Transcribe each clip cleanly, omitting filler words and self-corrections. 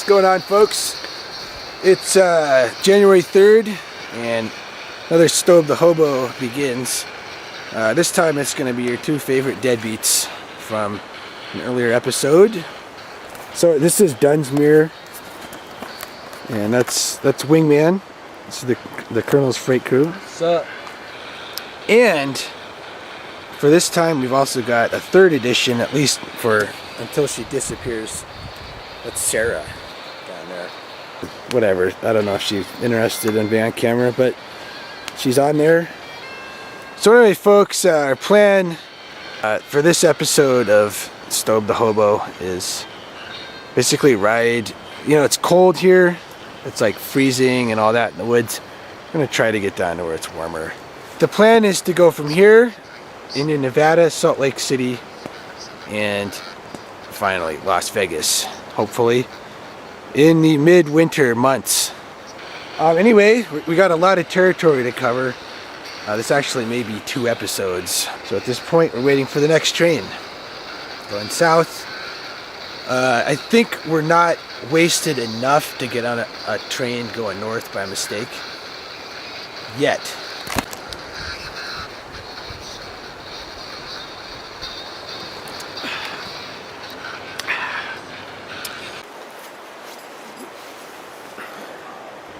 What's going on, folks? It's January 3rd and another Stobe the Hobo begins. This time it's going to be your two favorite deadbeats from an earlier episode. So this is Dunsmuir, and that's Wingman. This is the Colonel's freight crew. What's up? And for this time we've also got a third edition, at least for until she disappears. That's Sarah down there. Whatever, I don't know if she's interested in being on camera, but she's on there. So anyway, folks, our plan for this episode of Stobe the Hobo is basically ride, you know, it's cold here, it's like freezing and all that in the woods. I'm gonna try to get down to where it's warmer. The plan is to go from here into Nevada, Salt Lake City, and finally Las Vegas, hopefully in the mid-winter months. Anyway, we got a lot of territory to cover. This actually may be 2 episodes. So at this point we're waiting for the next train going south. I think we're not wasted enough to get on a train going north by mistake yet.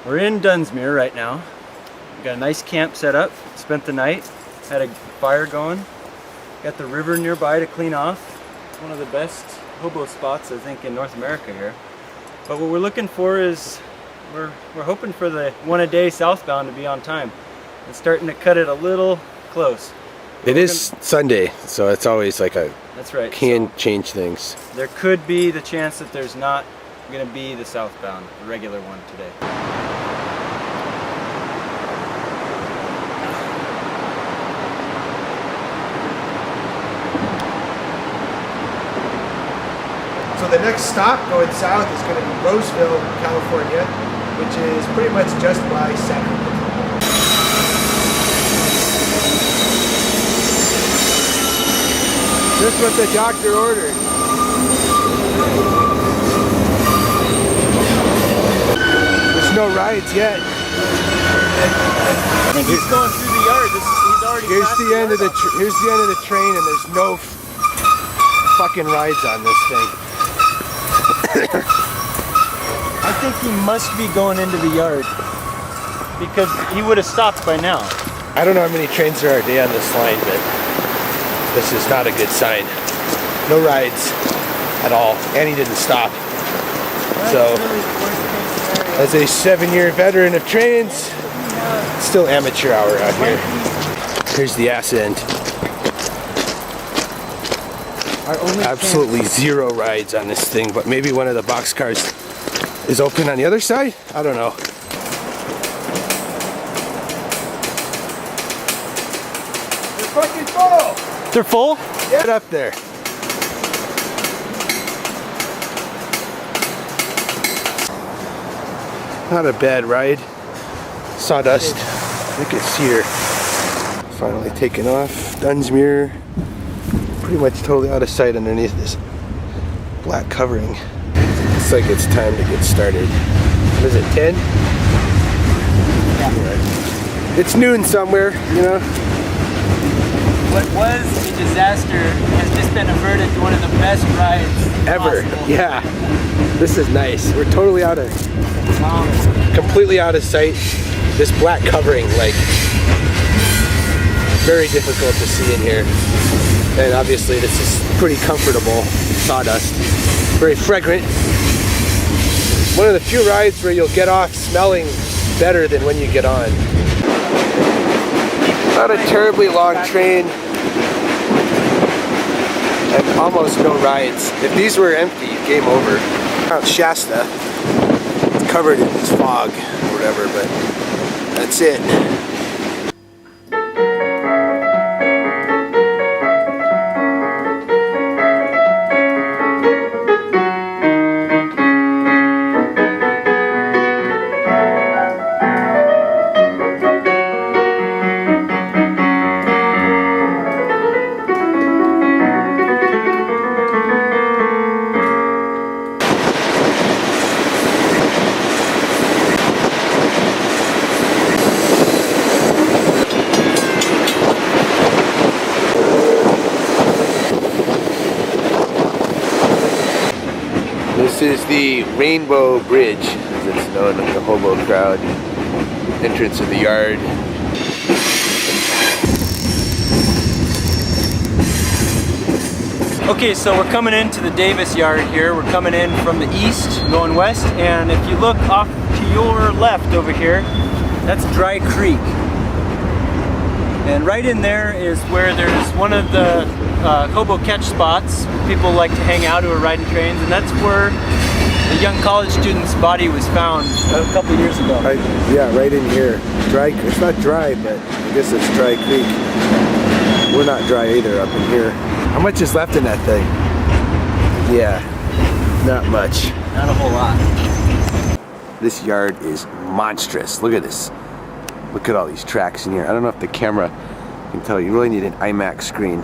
We're in Dunsmuir right now. We got a nice camp set up. Spent the night. Had a fire going. Got the river nearby to clean off. One of the best hobo spots, I think, in North America here. But what we're looking for is we're hoping for the one a day southbound to be on time. It's starting to cut it a little close. It is Sunday, so it's always like a that's right. Can change things. There could be the chance that there's not going to be the southbound, the regular one today. So the next stop going south is going to be Roseville, California, which is pretty much just by Sacramento. Just what the doctor ordered. There's no rides yet. I think he's going through the yard. He's already Here's the end of the train, and there's no fucking rides on this thing. I think he must be going into the yard because he would have stopped by now. I don't know how many trains there are a day on this line, but this is not a good sign. No rides at all, and he didn't stop. So, as a 7-year veteran of trains, still amateur hour out here. Here's the ass end. Absolutely zero rides on this thing, but maybe one of the boxcars is open on the other side? I don't know. They're fucking full! They're full? Yeah. Get up there. Not a bad ride. Sawdust. Look at Cedar. Finally taken off. Dunsmuir. Pretty much totally out of sight underneath this black covering. Looks like it's time to get started. What is it, 10? Yeah. It's noon somewhere, you know? What was a disaster has just been averted to one of the best rides ever. Possible. Yeah. This is nice. We're totally completely out of sight. This black covering, like, very difficult to see in here. And obviously this is pretty comfortable sawdust. Very fragrant. One of the few rides where you'll get off smelling better than when you get on. Not a terribly long train. and almost no rides. If these were empty, game over. Mount Shasta, it's covered in this fog or whatever, but that's it. This is the Rainbow Bridge, as it's known in the hobo crowd. Entrance of the yard. Okay, so we're coming into the Davis yard here. We're coming in from the east, going west, and if you look off to your left over here, that's Dry Creek. And right in there is where there's one of the hobo catch spots where people like to hang out who are riding trains, and that's where the young college student's body was found a couple years ago. Yeah, right in here. Dry. It's not dry, but I guess it's Dry Creek. We're not dry either up in here. How much is left in that thing? Yeah, not much. Not a whole lot. This yard is monstrous. Look at this. Look at all these tracks in here. I don't know if the camera can tell. You really need an IMAX screen.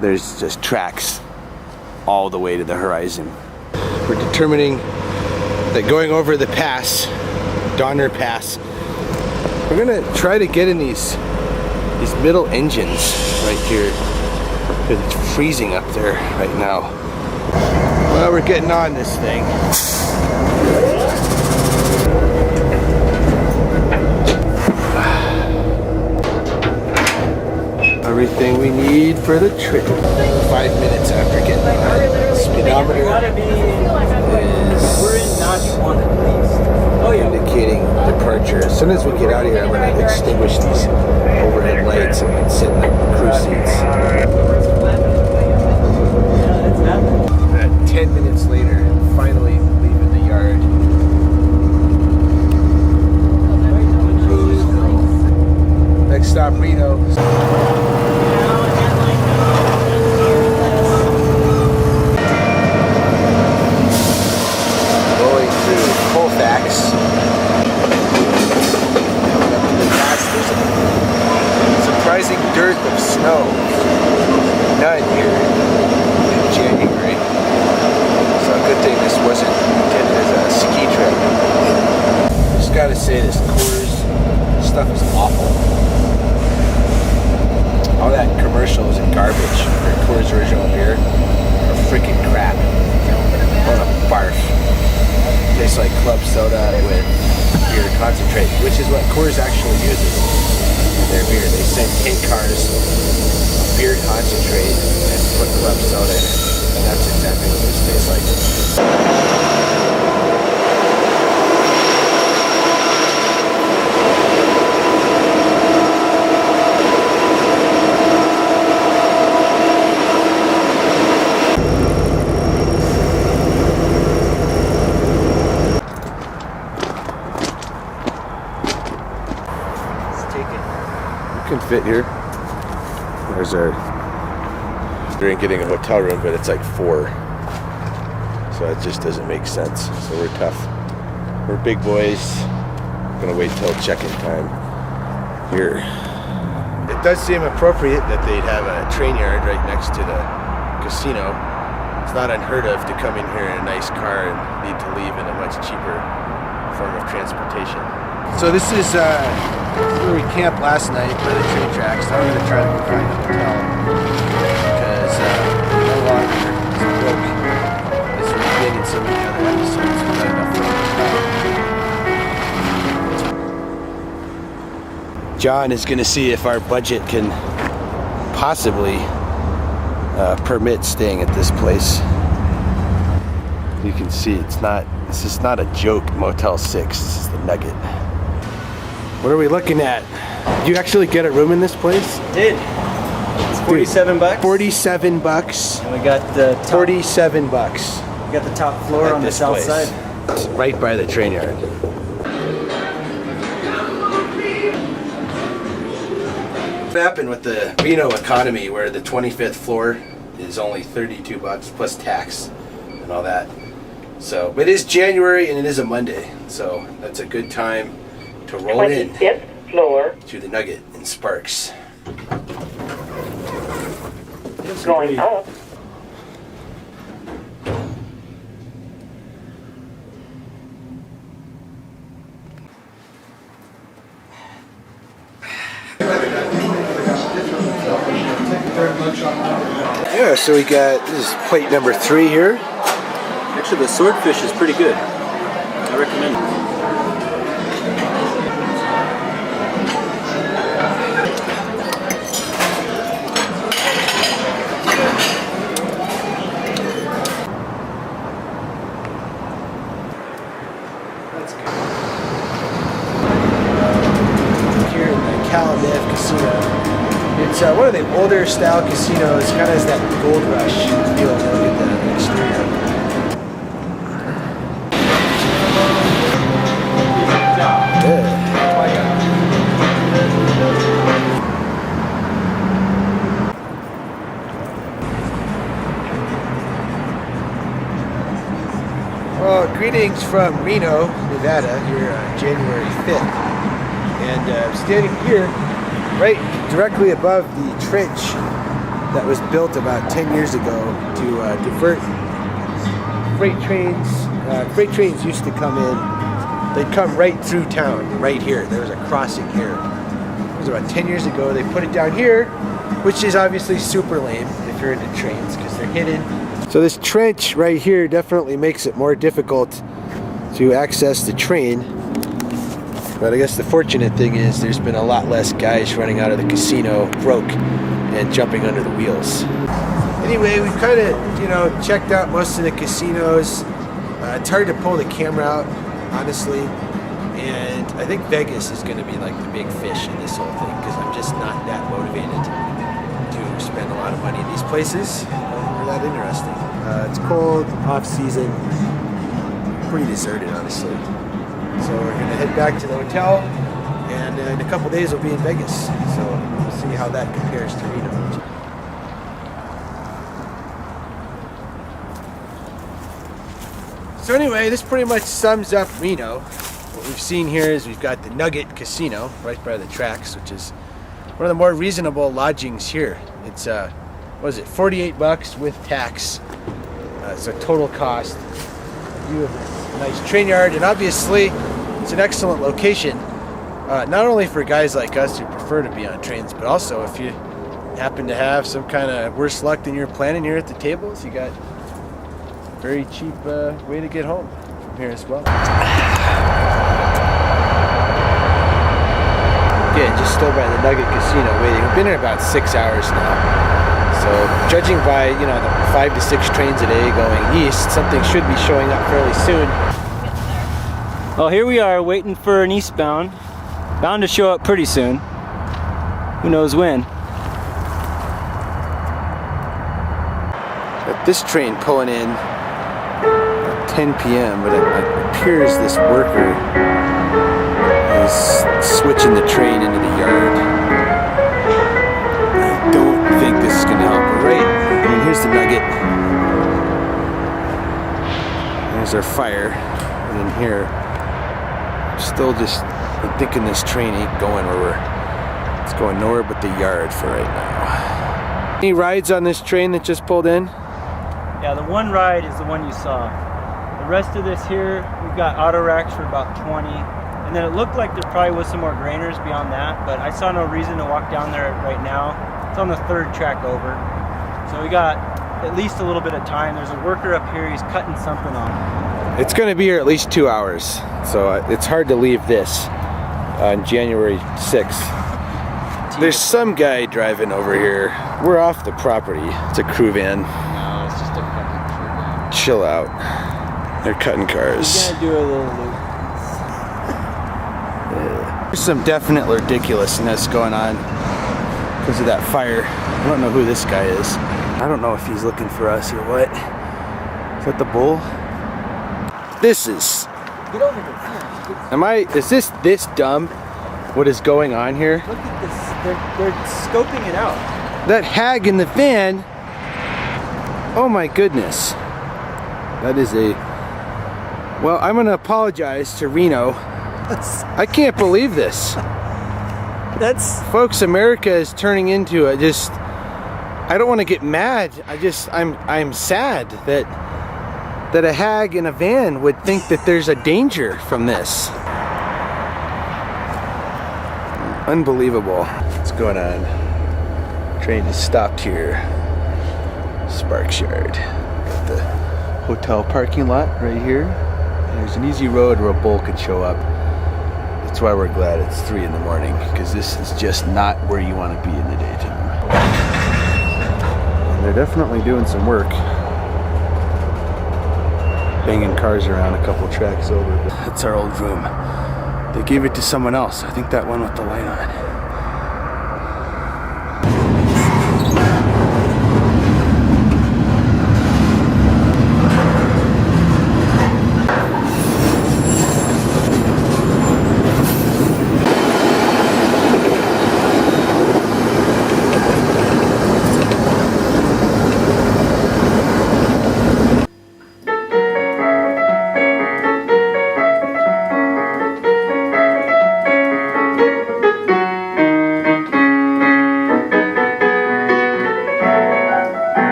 There's just tracks all the way to the horizon. We're determining that going over the pass, Donner Pass, we're gonna try to get in these middle engines right here, because it's freezing up there right now. Well, we're getting on this thing. Everything we need for the trip. 5 minutes after getting on. Speedometer We're in notch 1 at least. Oh yeah. Indicating departure. As soon as we get out of here, I'm going to extinguish these overhead lights and we can sit in the crew seats. 10 minutes later, finally leaving the yard. Next stop, Reno. Going through Colfax. There's a surprising dearth of snow. None here in January. So a good thing this wasn't intended as a ski trip. Just gotta say, this Coors stuff is awful. All that commercials and garbage for Coors Original beer are freaking crap. What a barf. Tastes like club soda with beer concentrate, which is what Coors actually uses in their beer. They send 10 cars of beer concentrate and put club soda in it. And that's exactly what this tastes like. Can fit here. There's our drink, getting a hotel room, but it's like 4, so it just doesn't make sense. So we're tough. We're big boys. Gonna wait till check-in time here. It does seem appropriate that they'd have a train yard right next to the casino. It's not unheard of to come in here in a nice car and need to leave in a much cheaper form of transportation. So this is where we camped last night by the train tracks. Now we're going to try to find a hotel because no longer is book as we've been in some of the other episodes. We've got enough for a hotel. John is going to see if our budget can possibly permit staying at this place. You can see this is not a joke. Motel 6, this is the Nugget. What are we looking at? Did you actually get a room in this place? Did. It's 47 bucks. 47 bucks. And we got the top, 47 bucks. we got the top floor At on the this south place. side. It's right by the train yard. What happened with the Reno economy where the 25th floor is only 32 bucks plus tax and all that. So, but it is January and it is a Monday, so that's a good time to roll in 25th floor. to the Nugget in Sparks. Going up. Yeah, so we got, this is plate number 3 here. Actually, the swordfish is pretty good. I recommend it. That's good. Here in the Calumet Casino. It's one of the older style casinos, kind of has that gold rush feel. Look at the exterior. Well, greetings from Reno, Nevada, here January 5th. And I'm standing here right directly above the trench that was built about 10 years ago to divert freight trains. Freight trains used to come in, they'd come right through town, right here. There was a crossing here. It was about 10 years ago. They put it down here, which is obviously super lame if you're into trains because they're hidden. So this trench right here definitely makes it more difficult to access the train. But I guess the fortunate thing is there's been a lot less guys running out of the casino broke and jumping under the wheels. Anyway, we've kind of, checked out most of the casinos. It's hard to pull the camera out, honestly. And I think Vegas is going to be like the big fish in this whole thing because I'm just not that motivated to spend a lot of money in these places. They're that interesting. It's cold, off season, pretty deserted, honestly. So we're gonna head back to the hotel, and in a couple days we'll be in Vegas. So we'll see how that compares to Reno. So anyway, this pretty much sums up Reno. What we've seen here is we've got the Nugget Casino right by the tracks, which is one of the more reasonable lodgings here. It's what is it, 48 bucks with tax. So total cost. You have a nice train yard, and obviously it's an excellent location. Not only for guys like us who prefer to be on trains, but also if you happen to have some kind of worse luck than you're planning here at the tables, you got a very cheap way to get home from here as well. Again, just still by the Nugget Casino waiting. We've been here about 6 hours now. So judging by, the 5 to 6 trains a day going east, something should be showing up fairly soon. Well, here we are waiting for an eastbound. Bound to show up pretty soon. Who knows when? Got this train pulling in at 10 p.m., but it appears this worker is switching the train into the yard. I don't think this is going to help. But right, here's the Nugget. There's our fire. And then here, still just thinking this train ain't going where it's going nowhere but the yard for right now. Any rides on this train that just pulled in? Yeah, the one ride is the one you saw. The rest of this here, we've got auto racks for about 20. And then it looked like there probably was some more grainers beyond that, but I saw no reason to walk down there right now. It's on the 3rd track over. So we got at least a little bit of time. There's a worker up here, he's cutting something on. It's going to be here at least 2 hours, so it's hard to leave this on January 6th. There's some guy driving over here. We're off the property. It's a crew van. No, it's just a fucking crew van. Chill out. They're cutting cars. He's gonna do a little loop. There's some definite ridiculousness going on. because of that fire. I don't know who this guy is. I don't know if he's looking for us or what. Is that the bull? This is... Get over here. Am I... Is this dumb? What is going on here? Look at this. They're scoping it out. That hag in the van. Oh my goodness. That is a... Well, I'm gonna apologize to Reno. I can't believe this. That's... Folks, America is turning into a just... I don't want to get mad. I'm sad that a hag in a van would think that there's a danger from this. Unbelievable. What's going on? Train is stopped here. Sparks Yard. Got the hotel parking lot right here. And there's an easy road where a bull could show up. That's why we're glad it's 3 in the morning, because this is just not where you want to be in the daytime. And they're definitely doing some work. Banging cars around a couple tracks over. That's our old room. They gave it to someone else. I think that one with the light on.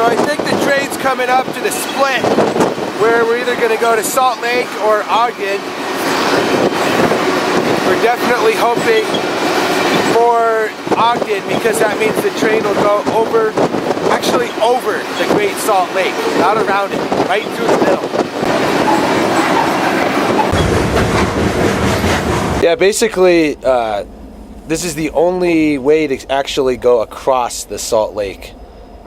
So I think the train's coming up to the split where we're either going to go to Salt Lake or Ogden. We're definitely hoping for Ogden because that means the train will go over the Great Salt Lake, not around it, right through the middle. Yeah, basically this is the only way to actually go across the Salt Lake.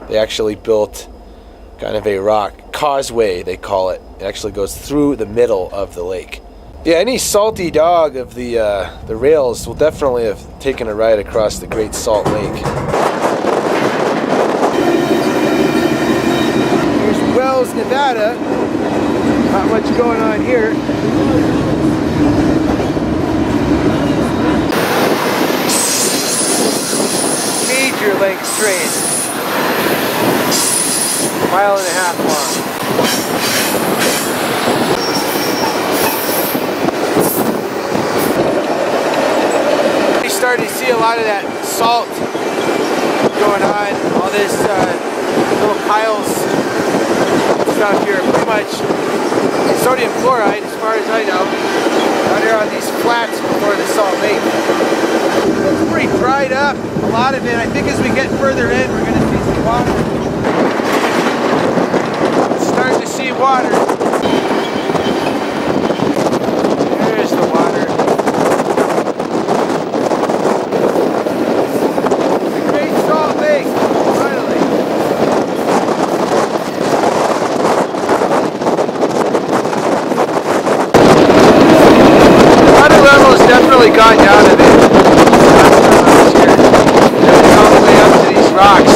They actually built kind of a rock causeway, they call it. It actually goes through the middle of the lake. Yeah, any salty dog of the rails will definitely have taken a ride across the Great Salt Lake. Here's Wells, Nevada. Not much going on here. Major length train. 1.5 miles long. We started to see a lot of that salt going on, all this little piles stuff here, pretty much sodium chloride as far as I know, out here on these flats before the Salt Lake. It's pretty dried up, a lot of it. I think as we get further in, we're going to see some water. Starting to see water. There's the water. The Great Salt Lake, finally. Water level has definitely gone down a bit. All the way up to these rocks.